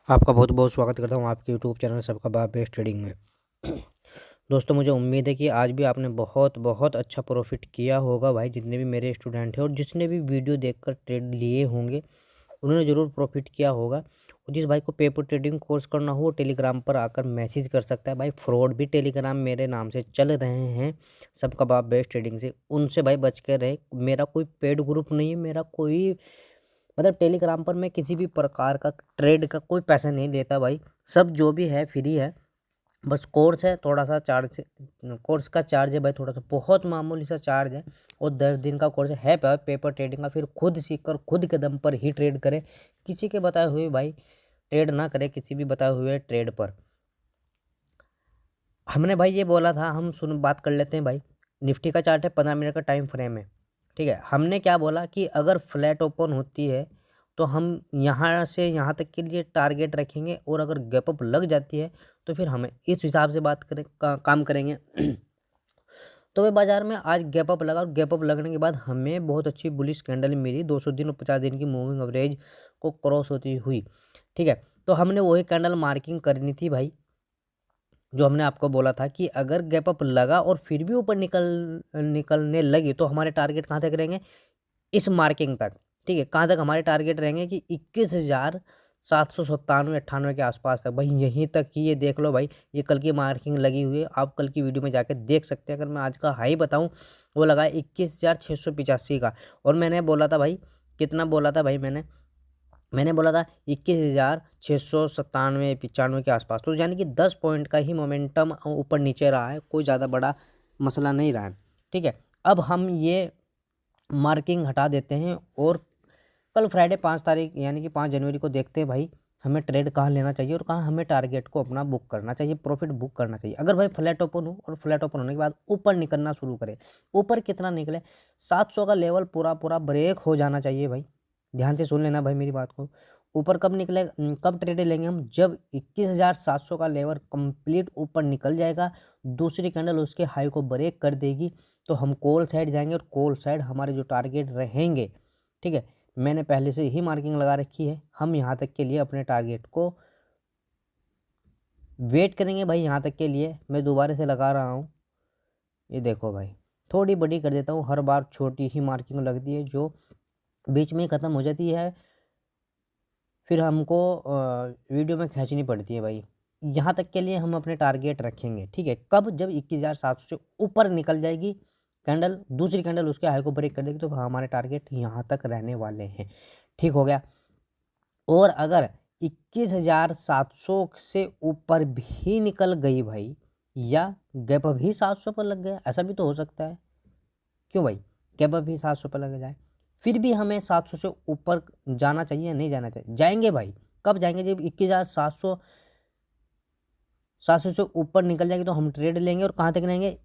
आपका बहुत बहुत स्वागत करता हूँ आपके यूट्यूब चैनल सबका बाप बेस्ट ट्रेडिंग में। दोस्तों, मुझे उम्मीद है कि आज भी आपने बहुत बहुत अच्छा प्रॉफिट किया होगा भाई। जितने भी मेरे स्टूडेंट हैं और जिसने भी वीडियो देखकर ट्रेड लिए होंगे उन्होंने ज़रूर प्रॉफिट किया होगा। और जिस भाई को पेपर ट्रेडिंग कोर्स करना हो वो टेलीग्राम पर आकर मैसेज कर सकता है। भाई फ्रॉड भी टेलीग्राम मेरे नाम से चल रहे हैं, सबका बाप बेस्ट ट्रेडिंग से, उनसे भाई बच कर रहे। मेरा कोई पेड ग्रुप नहीं है, मेरा कोई मतलब टेलीग्राम पर मैं किसी भी प्रकार का ट्रेड का कोई पैसा नहीं लेता भाई। सब जो भी है फ्री है। बस कोर्स है, थोड़ा सा चार्ज, कोर्स का चार्ज है भाई, थोड़ा सा बहुत मामूली सा चार्ज है। और 10 दिन का कोर्स है पेपर ट्रेडिंग का। फिर खुद सीख कर खुद के दम पर ही ट्रेड करें, किसी के बताए हुए भाई ट्रेड ना करें, किसी भी बताए हुए ट्रेड पर। हमने भाई ये बोला था, हम सुन बात कर लेते हैं भाई। निफ्टी का चार्ट है, 15 मिनट का टाइम फ्रेम है, ठीक है। हमने क्या बोला कि अगर फ्लैट ओपन होती है तो हम यहाँ से यहाँ तक के लिए टारगेट रखेंगे, और अगर गैप अप लग जाती है तो फिर हमें इस हिसाब से बात करें काम करेंगे। तो वे बाजार में आज गैप अप लगा, और गैप अप लगने के बाद हमें बहुत अच्छी बुलिश कैंडल मिली 200 दिन और 50 दिन की मूविंग एवरेज को क्रॉस होती हुई, ठीक है। तो हमने वही कैंडल मार्किंग करनी थी भाई, जो हमने आपको बोला था कि अगर गैप अप लगा और फिर भी ऊपर निकलने लगी तो हमारे टारगेट कहाँ तक रहेंगे, इस मार्किंग तक, ठीक है। कहाँ तक हमारे टारगेट रहेंगे कि 21,797-98 के आसपास तक भाई, यहीं तक ही। ये देख लो भाई, ये कल की मार्किंग लगी हुई है, आप कल की वीडियो में जाके देख सकते हैं। अगर मैं आज का हाई बताऊं, वो लगा 21,685 का। और मैंने बोला था भाई, कितना बोला था भाई, मैंने बोला था 21,697-95 के आसपास। तो यानी कि 10 पॉइंट का ही मोमेंटम ऊपर नीचे रहा है, कोई ज़्यादा बड़ा मसला नहीं रहा है, ठीक है। अब हम ये मार्किंग हटा देते हैं और कल फ्राइडे 5 तारीख यानी कि 5 जनवरी को देखते हैं भाई हमें ट्रेड कहाँ लेना चाहिए और कहाँ हमें टारगेट को अपना बुक करना चाहिए, प्रॉफिट बुक करना चाहिए। अगर भाई फ्लैट ओपन हो और फ्लैट ओपन होने के बाद ऊपर निकलना शुरू करे, ऊपर कितना निकले, 700 का लेवल पूरा पूरा ब्रेक हो जाना चाहिए भाई। ध्यान से सुन लेना भाई मेरी बात को। ऊपर कब निकले, कब ट्रेड लेंगे हम, जब 21,700 का लेवल कंप्लीट ऊपर निकल जाएगा, दूसरी कैंडल उसके हाई को ब्रेक कर देगी, तो हम कॉल साइड जाएंगे। और कॉल साइड हमारे जो टारगेट रहेंगे, ठीक है, मैंने पहले से ही मार्किंग लगा रखी है। हम यहाँ तक के लिए अपने टारगेट को वेट करेंगे भाई। यहाँ तक के लिए मैं दोबारा से लगा रहा हूँ, ये देखो भाई, थोड़ी बड़ी कर देता हूँ। हर बार छोटी ही मार्किंग लगती है जो बीच में ख़त्म हो जाती है, फिर हमको वीडियो में खींचनी पड़ती है भाई। यहाँ तक के लिए हम अपने टारगेट रखेंगे, ठीक है। कब, जब 21,700 से ऊपर निकल जाएगी कैंडल, दूसरी कैंडल उसके हाई को ब्रेक कर देगी, तो हमारे टारगेट यहाँ तक रहने वाले हैं, ठीक हो गया। और अगर 21,700 से ऊपर भी निकल गई भाई, या गैप भी 700 पर लग गया, ऐसा भी तो हो सकता है, क्यों भाई, गैप भी 700 पर लग जाए, फिर भी हमें 700 से ऊपर जाना चाहिए या नहीं जाना चाहिए, जाएंगे भाई। कब जाएंगे, जब 21,700 से ऊपर निकल जाएगी तो हम ट्रेड लेंगे। और कहाँ तक लेंगे,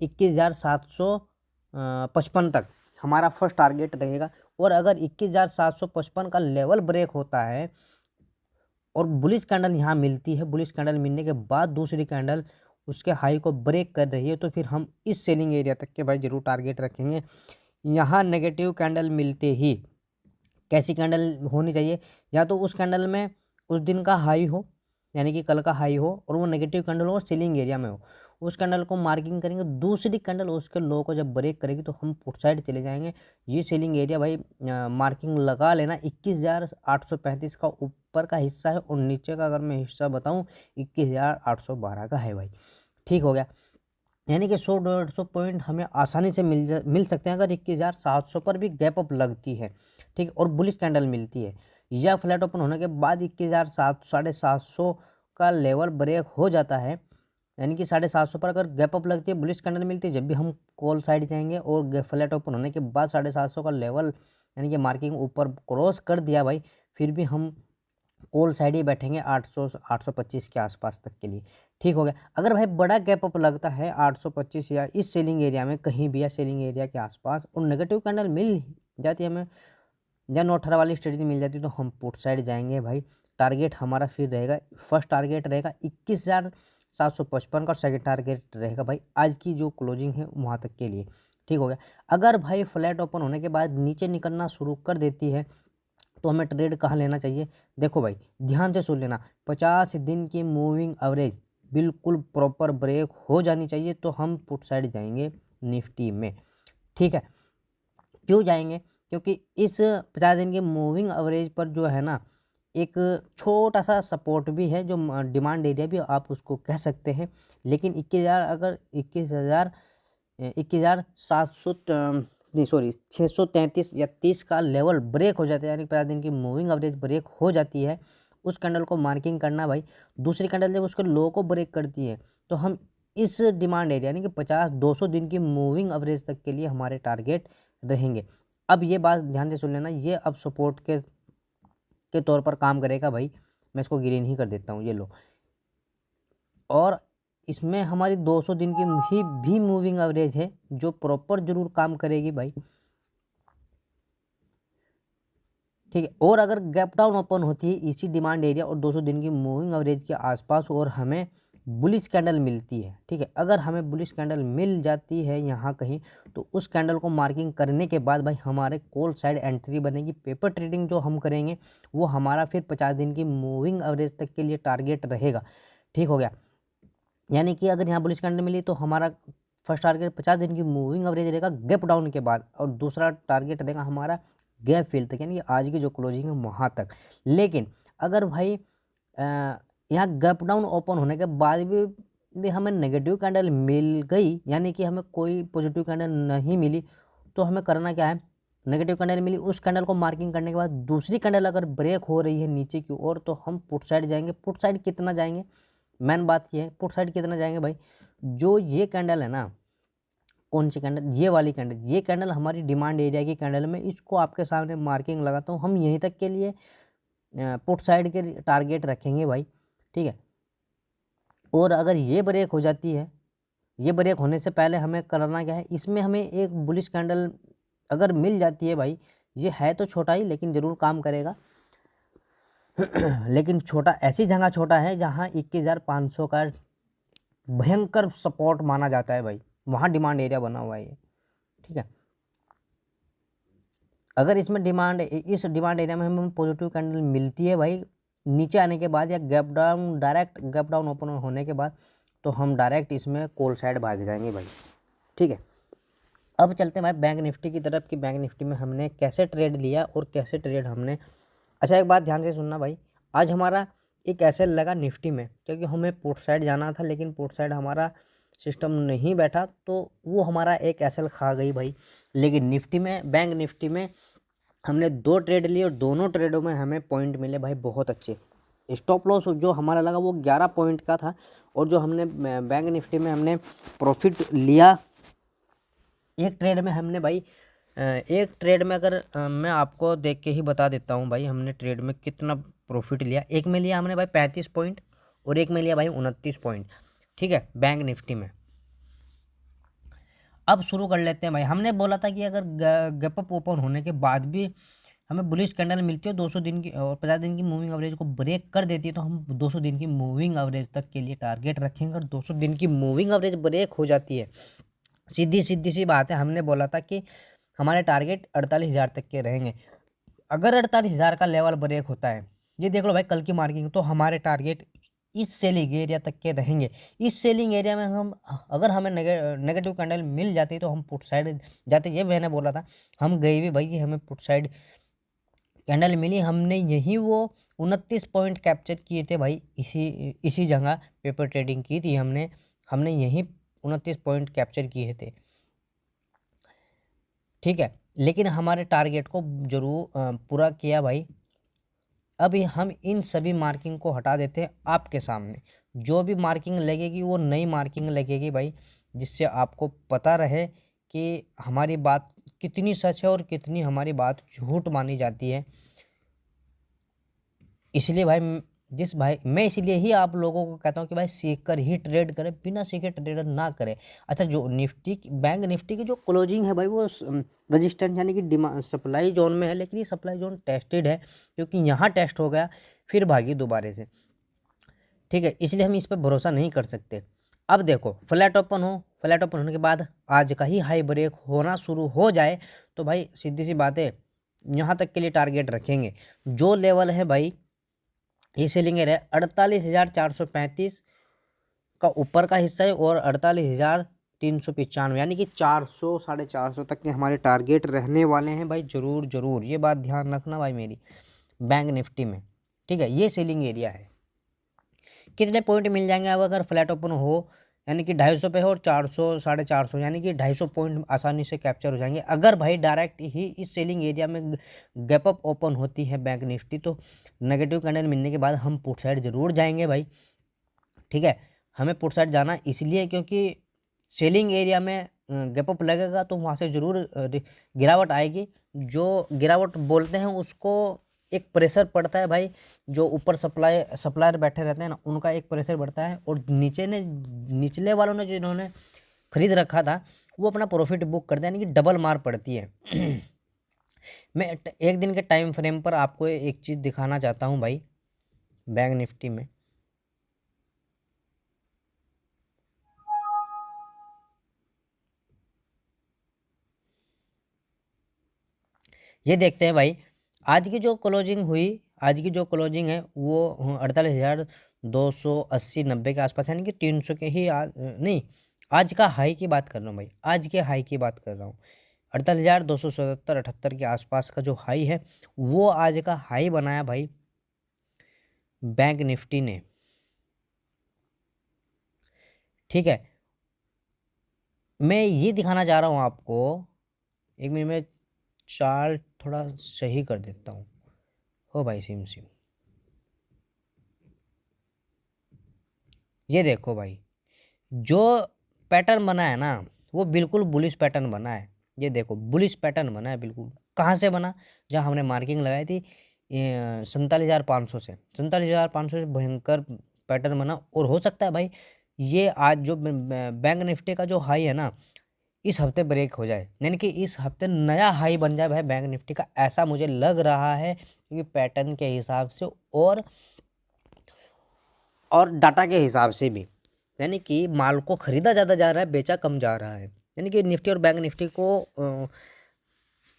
21,755 तक हमारा फर्स्ट टारगेट रहेगा। और अगर 21,755 का लेवल ब्रेक होता है और बुलिश कैंडल यहाँ मिलती है, बुलिश कैंडल मिलने के बाद दूसरी कैंडल उसके हाई को ब्रेक कर रही है, तो फिर हम इस सेलिंग एरिया तक के भाई जरूर टारगेट रखेंगे। यहाँ नेगेटिव कैंडल मिलते ही कैसी कैंडल होनी चाहिए, या तो उस कैंडल में उस दिन का हाई हो, यानी कि कल का हाई हो, और वो नेगेटिव कैंडल हो और सेलिंग एरिया में हो, उस कैंडल को मार्किंग करेंगे। दूसरी कैंडल उसके लो को जब ब्रेक करेगी तो हम पुट साइड चले जाएंगे। ये सेलिंग एरिया भाई मार्किंग लगा लेना। 21,835 का ऊपर का हिस्सा है, और नीचे का अगर मैं हिस्सा बताऊँ 21,812 का है भाई, ठीक हो गया। यानी कि 100-150 पॉइंट हमें आसानी से मिल सकते हैं अगर 21,700 पर भी गैप अप लगती है, ठीक, और बुलिश कैंडल मिलती है, या फ्लैट ओपन होने के बाद 21,700 का लेवल ब्रेक हो जाता है, यानी कि 750 पर अगर गैप अप लगती है, बुलिश कैंडल मिलती है, जब भी हम कॉल साइड जाएंगे। और फ्लैट ओपन होने के बाद 750 का लेवल यानी कि मार्किंग ऊपर क्रॉस कर दिया भाई, फिर भी हम कॉल साइड ही बैठेंगे 800-825 के आसपास तक के लिए, ठीक हो गया। अगर भाई बड़ा गैप अप लगता है 825 या इस सेलिंग एरिया में कहीं भी, या सेलिंग एरिया के आसपास, और नेगेटिव कैंडल मिल जाती है हमें, या 918 वाली स्ट्रेटजी मिल जाती है, तो हम पुट साइड जाएंगे भाई। टारगेट हमारा फिर रहेगा, फर्स्ट टारगेट रहेगा 21,755 का, और सेकेंड टारगेट रहेगा भाई आज की जो क्लोजिंग है वहाँ तक के लिए, ठीक हो गया। अगर भाई फ्लैट ओपन होने के बाद नीचे निकलना शुरू कर देती है तो हमें ट्रेड कहाँ लेना चाहिए? देखो भाई ध्यान से सुन लेना, 50 दिन की मूविंग एवरेज बिल्कुल प्रॉपर ब्रेक हो जानी चाहिए तो हम पुट साइड जाएंगे निफ्टी में। ठीक है, क्यों जाएंगे? क्योंकि इस 50 दिन की मूविंग एवरेज पर जो है ना एक छोटा सा सपोर्ट भी है, जो डिमांड एरिया भी आप उसको कह सकते हैं। लेकिन 21,000 अगर 21,700 नहीं सॉरी 633 या 30 का लेवल ब्रेक हो जाता है, यानी 50 दिन की मूविंग एवरेज ब्रेक हो जाती है, उस कैंडल को मार्किंग करना भाई। दूसरी कैंडल जब उसके लो को ब्रेक करती है तो हम इस डिमांड एरिया यानी कि 50-200 दिन की मूविंग एवरेज तक के लिए हमारे टारगेट रहेंगे। अब ये बात ध्यान से सुन लेना, ये अब सपोर्ट के तौर पर काम करेगा भाई। मैं इसको ग्रीन ही कर देता हूँ, ये लो। और इसमें हमारी 200 दिन की ही भी मूविंग एवरेज है जो प्रॉपर जरूर काम करेगी भाई। ठीक है, और अगर गैप डाउन ओपन होती है इसी डिमांड एरिया और 200 दिन की मूविंग एवरेज के आसपास और हमें बुलिश कैंडल मिलती है, ठीक है, अगर हमें बुलिश कैंडल मिल जाती है यहाँ कहीं, तो उस कैंडल को मार्किंग करने के बाद भाई हमारे कॉल साइड एंट्री बनेगी। पेपर ट्रेडिंग जो हम करेंगे वो हमारा फिर 50 दिन की मूविंग एवरेज तक के लिए टारगेट रहेगा। ठीक हो गया, यानी कि अगर यहाँ बुलिश कैंडल मिली तो हमारा फर्स्ट टारगेट 50 दिन की मूविंग एवरेज रहेगा गैप डाउन के बाद, और दूसरा टारगेट रहेगा हमारा गैप फिल तक, यानी कि आज की जो क्लोजिंग है वहाँ तक। लेकिन अगर भाई यहाँ गैप डाउन ओपन होने के बाद भी हमें नेगेटिव कैंडल मिल गई, यानी कि हमें कोई पॉजिटिव कैंडल नहीं मिली, तो हमें करना क्या है? नेगेटिव कैंडल मिली, उस कैंडल को मार्किंग करने के बाद दूसरी कैंडल अगर ब्रेक हो रही है नीचे की ओर तो हम पुट साइड जाएंगे। पुट साइड कितना जाएंगे? मेन बात ये है, पुट साइड कितना जाएंगे भाई? जो ये कैंडल है ना, कौन सी कैंडल? ये वाली कैंडल, ये कैंडल हमारी डिमांड एरिया की कैंडल में, इसको आपके सामने मार्किंग लगाता हूँ, हम यहीं तक के लिए पुट साइड के टारगेट रखेंगे भाई। ठीक है, और अगर ये ब्रेक हो जाती है, ये ब्रेक होने से पहले हमें करना क्या है? इसमें हमें एक बुलिश कैंडल अगर मिल जाती है भाई, ये है तो छोटा ही लेकिन ज़रूर काम करेगा लेकिन छोटा ऐसी जगह छोटा है जहाँ 21,500 का भयंकर सपोर्ट माना जाता है भाई, वहाँ डिमांड एरिया बना हुआ है ये। ठीक है, अगर इसमें इस डिमांड एरिया में हमें पॉजिटिव कैंडल मिलती है भाई नीचे आने के बाद, या डायरेक्ट गैप डाउन ओपन होने के बाद, तो हम डायरेक्ट इसमें कॉल साइड भाग जाएंगे भाई। ठीक है, अब चलते हैं भाई बैंक निफ्टी की तरफ कि बैंक निफ्टी में हमने कैसे ट्रेड लिया और कैसे ट्रेड हमने। अच्छा एक बात ध्यान से सुनना भाई, आज हमारा एक ऐसे लगा निफ्टी में, क्योंकि हमें पुट साइड जाना था लेकिन पुट साइड हमारा सिस्टम नहीं बैठा, तो वो हमारा एक एसएल खा गई भाई। लेकिन निफ्टी में, बैंक निफ्टी में हमने 2 ट्रेड लिए और दोनों ट्रेडों में हमें पॉइंट मिले भाई बहुत अच्छे। स्टॉप लॉस जो हमारा लगा वो 11 पॉइंट का था, और जो हमने बैंक निफ्टी में हमने प्रॉफिट लिया एक ट्रेड में हमने भाई, एक ट्रेड में अगर मैं आपको देख के ही बता देता हूँ भाई हमने ट्रेड में कितना प्रॉफिट लिया। एक में लिया हमने भाई 35 पॉइंट और एक में लिया भाई 29 पॉइंट। ठीक है, बैंक निफ्टी में। अब शुरू कर लेते हैं भाई। हमने बोला था कि अगर गैप अप ओपन होने के बाद भी हमें बुलिश कैंडल मिलती है 200 दिन की और 50 दिन की मूविंग एवरेज को ब्रेक कर देती है, तो हम 200 दिन की मूविंग एवरेज तक के लिए टारगेट रखेंगे। और 200 दिन की मूविंग एवरेज ब्रेक हो जाती है, सीधी सी बात है, हमने बोला था कि हमारे टारगेट 48,000 तक के रहेंगे। अगर 48,000 का लेवल ब्रेक होता है, ये देख लो भाई कल की मार्किंग, तो हमारे टारगेट इस सेलिंग एरिया तक के रहेंगे। इस सेलिंग एरिया में हम अगर हमें नेगेटिव कैंडल मिल जाती तो हम पुट साइड जाते। ये मैंने बोला था, हम गए भी भाई कि हमें पुट साइड कैंडल मिली, हमने यही वो 29 पॉइंट कैप्चर किए थे भाई। इसी जगह पेपर ट्रेडिंग की थी हमने यही 29 पॉइंट कैप्चर किए थे। ठीक है, लेकिन हमारे टारगेट को जरूर पूरा किया भाई। अभी हम इन सभी मार्किंग को हटा देते हैं आपके सामने। जो भी मार्किंग लगेगी वो नई मार्किंग लगेगी भाई, जिससे आपको पता रहे कि हमारी बात कितनी सच है और कितनी हमारी बात झूठ मानी जाती है। इसलिए भाई मैं इसलिए ही आप लोगों को कहता हूँ कि भाई सीख कर ही ट्रेड करें, बिना सीखे ट्रेड ना करें। अच्छा, जो बैंक निफ्टी की जो क्लोजिंग है भाई वो रजिस्टेंस यानी कि डिमांड सप्लाई जोन में है, लेकिन ये सप्लाई जोन टेस्टेड है, क्योंकि यहाँ टेस्ट हो गया फिर भागी दोबारा से। ठीक है, इसलिए हम इस पर भरोसा नहीं कर सकते। अब देखो फ्लैट ओपन होने के बाद आज का ही हाई ब्रेक होना शुरू हो जाए तो भाई सीधी सी बात है, यहाँ तक के लिए टारगेट रखेंगे। जो लेवल है भाई ये सेलिंग एरिया 48,435 का ऊपर का हिस्सा है और 48,395 यानी कि 400 450 तक के हमारे टारगेट रहने वाले हैं भाई। जरूर जरूर ये बात ध्यान रखना भाई मेरी बैंक निफ्टी में, ठीक है। ये सेलिंग एरिया है। कितने पॉइंट मिल जाएंगे अब अगर फ्लैट ओपन हो, यानी कि 250 पे हो और 400 450 यानी कि 250 पॉइंट आसानी से कैप्चर हो जाएंगे। अगर भाई डायरेक्ट ही इस सेलिंग एरिया में गैप अप ओपन होती है बैंक निफ्टी तो नेगेटिव कैंडल मिलने के बाद हम पुट साइड जरूर जाएंगे भाई, ठीक है। हमें पुट साइड जाना इसलिए क्योंकि सेलिंग एरिया में गैप अप लगेगा तो वहाँ से ज़रूर गिरावट आएगी। जो गिरावट बोलते हैं उसको एक प्रेशर पड़ता है भाई, जो ऊपर सप्लायर बैठे रहते हैं ना उनका एक प्रेशर बढ़ता है और निचले वालों ने जिन्होंने खरीद रखा था वो अपना प्रॉफिट बुक करते हैं, यानी कि डबल मार पड़ती है। मैं एक दिन के टाइम फ्रेम पर आपको एक चीज़ दिखाना चाहता हूँ भाई बैंक निफ्टी में। ये देखते हैं भाई आज की जो क्लोजिंग हुई, आज की जो क्लोजिंग है वो 48,280-90 के आसपास, यानी कि 300 के ही नहीं, आज का हाई की बात कर रहा हूँ भाई, आज के हाई की बात कर रहा हूँ। 48,277-78 के आसपास का जो हाई है वो आज का हाई बनाया भाई बैंक निफ्टी ने, ठीक है। मैं ये दिखाना चाह रहा हूँ आपको, एक मिनट में चार्ट थोड़ा सही कर देता हूँ। हो भाई सिम ये देखो भाई जो पैटर्न बना है ना वो बिल्कुल बुलिश पैटर्न बना है। ये देखो बुलिश पैटर्न बना है बिल्कुल। कहाँ से बना? जहाँ हमने मार्किंग लगाई थी 47,500 से, 47,500 से भयंकर पैटर्न बना। और हो सकता है भाई ये आज जो बैंक निफ्टी का जो हाई है ना इस हफ्ते ब्रेक हो जाए, यानी कि इस हफ्ते नया हाई बन जाए भाई बैंक निफ्टी का, ऐसा मुझे लग रहा है क्योंकि पैटर्न के हिसाब से और डाटा के हिसाब से भी, यानी कि माल को खरीदा ज़्यादा जा रहा है बेचा कम जा रहा है, यानी कि निफ्टी और बैंक निफ्टी को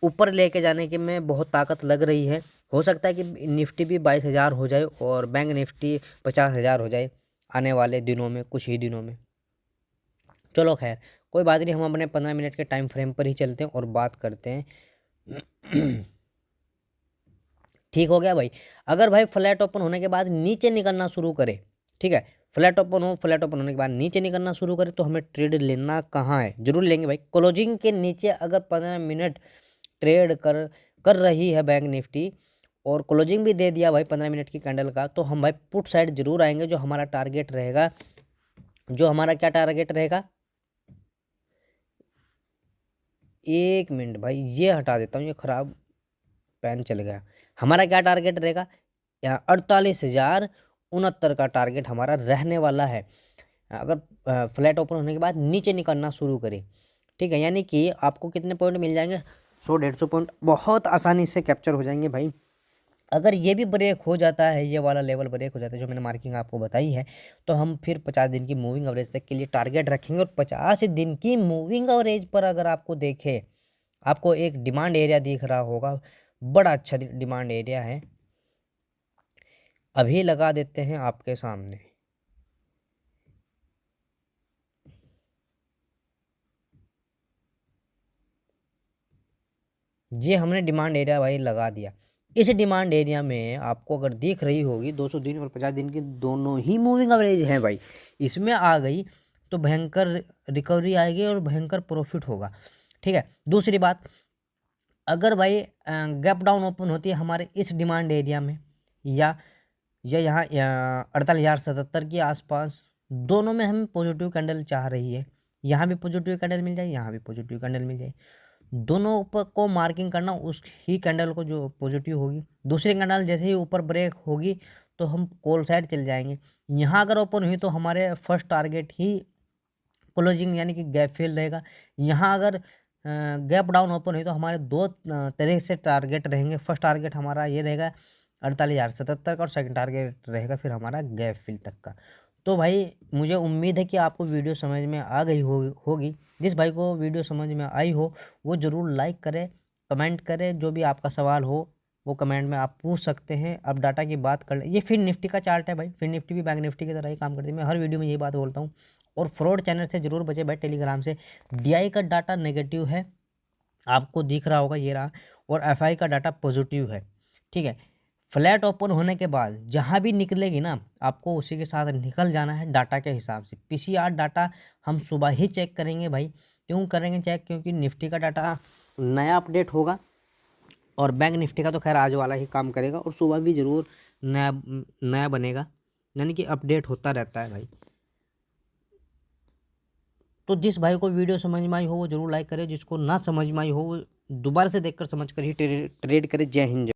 ऊपर लेके जाने के में बहुत ताकत लग रही है। हो सकता है कि निफ्टी भी 22,000 हो जाए और बैंक निफ्टी 50,000 हो जाए आने वाले दिनों में, कुछ ही दिनों में। चलो खैर कोई बात नहीं, हम अपने 15 मिनट के टाइम फ्रेम पर ही चलते हैं और बात करते हैं। ठीक हो गया भाई। अगर भाई फ्लैट ओपन होने के बाद नीचे निकलना शुरू करे, ठीक है, फ्लैट ओपन होने के बाद नीचे निकलना शुरू करे तो हमें ट्रेड लेना कहाँ है? जरूर लेंगे भाई। क्लोजिंग के नीचे अगर 15 मिनट ट्रेड कर रही है बैंक निफ्टी और क्लोजिंग भी दे दिया भाई 15 मिनट की कैंडल का, तो हम भाई पुट साइड जरूर आएंगे। जो हमारा टारगेट रहेगा, जो हमारा क्या टारगेट रहेगा, एक मिनट भाई ये हटा देता हूँ, ये खराब पेन चल गया। हमारा क्या टारगेट रहेगा? यहाँ 48,069 का टारगेट हमारा रहने वाला है अगर फ्लैट ओपन होने के बाद नीचे निकलना शुरू करे, ठीक है। यानी कि आपको कितने पॉइंट मिल जाएंगे? 100-150 पॉइंट बहुत आसानी से कैप्चर हो जाएंगे भाई। अगर ये भी ब्रेक हो जाता है, ये वाला लेवल ब्रेक हो जाता है जो मैंने मार्किंग आपको बताई है, तो हम फिर 50 दिन की मूविंग एवरेज तक के लिए टारगेट रखेंगे। और 50 दिन की मूविंग एवरेज पर अगर आपको देखे, आपको एक डिमांड एरिया दिख रहा होगा, बड़ा अच्छा डिमांड एरिया है, अभी लगा देते हैं आपके सामने। ये हमने डिमांड एरिया भाई लगा दिया। इस डिमांड एरिया में आपको अगर दिख रही होगी 200 दिन और 50 दिन की दोनों ही मूविंग एवरेज है भाई, इसमें आ गई तो भयंकर रिकवरी आएगी और भयंकर प्रॉफिट होगा, ठीक है। दूसरी बात, अगर भाई गैप डाउन ओपन होती है हमारे इस डिमांड एरिया में या यहाँ 48,077 के आसपास, दोनों में हम पॉजिटिव कैंडल चाह रही है, यहाँ भी पॉजिटिव कैंडल मिल जाए, यहाँ भी पॉजिटिव कैंडल मिल जाए, दोनों ऊपर को मार्किंग करना उस ही कैंडल को जो पॉजिटिव होगी। दूसरी कैंडल जैसे ही ऊपर ब्रेक होगी तो हम कॉल साइड चल जाएंगे। यहाँ अगर ओपन हुई तो हमारे फर्स्ट टारगेट ही क्लोजिंग यानी कि गैप फिल रहेगा। यहाँ अगर गैप डाउन ओपन हुई तो हमारे दो तरह से टारगेट रहेंगे। फर्स्ट टारगेट हमारा ये रहेगा 48,077 का और सेकंड टारगेट रहेगा फिर हमारा गैप फिल तक का। तो भाई मुझे उम्मीद है कि आपको वीडियो समझ में आ गई होगी। जिस भाई को वीडियो समझ में आई हो वो ज़रूर लाइक करे, कमेंट करें, जो भी आपका सवाल हो वो कमेंट में आप पूछ सकते हैं। अब डाटा की बात कर ले, ये फिर निफ्टी का चार्ट है भाई, फिर निफ्टी भी बैंक निफ्टी की तरह ही काम करती है, मैं हर वीडियो में यही बात बोलता हूँ। और फ्रॉड चैनल से जरूर बचे भाई, टेलीग्राम से। DI का डाटा नेगेटिव है, आपको दिख रहा होगा, ये रहा। और FI का डाटा पॉजिटिव है, ठीक है। फ्लैट ओपन होने के बाद जहाँ भी निकलेगी ना, आपको उसी के साथ निकल जाना है डाटा के हिसाब से। PCR डाटा हम सुबह ही चेक करेंगे भाई। क्यों करेंगे चेक? क्योंकि निफ्टी का डाटा नया अपडेट होगा और बैंक निफ्टी का तो खैर आज वाला ही काम करेगा, और सुबह भी ज़रूर नया नया बनेगा, यानी कि अपडेट होता रहता है भाई। तो जिस भाई को वीडियो समझ में आई हो वो जरूर लाइक करे, जिसको ना समझ में आई हो वो दोबारा से देखकर समझ कर ही ट्रेड करे। जय हिंद।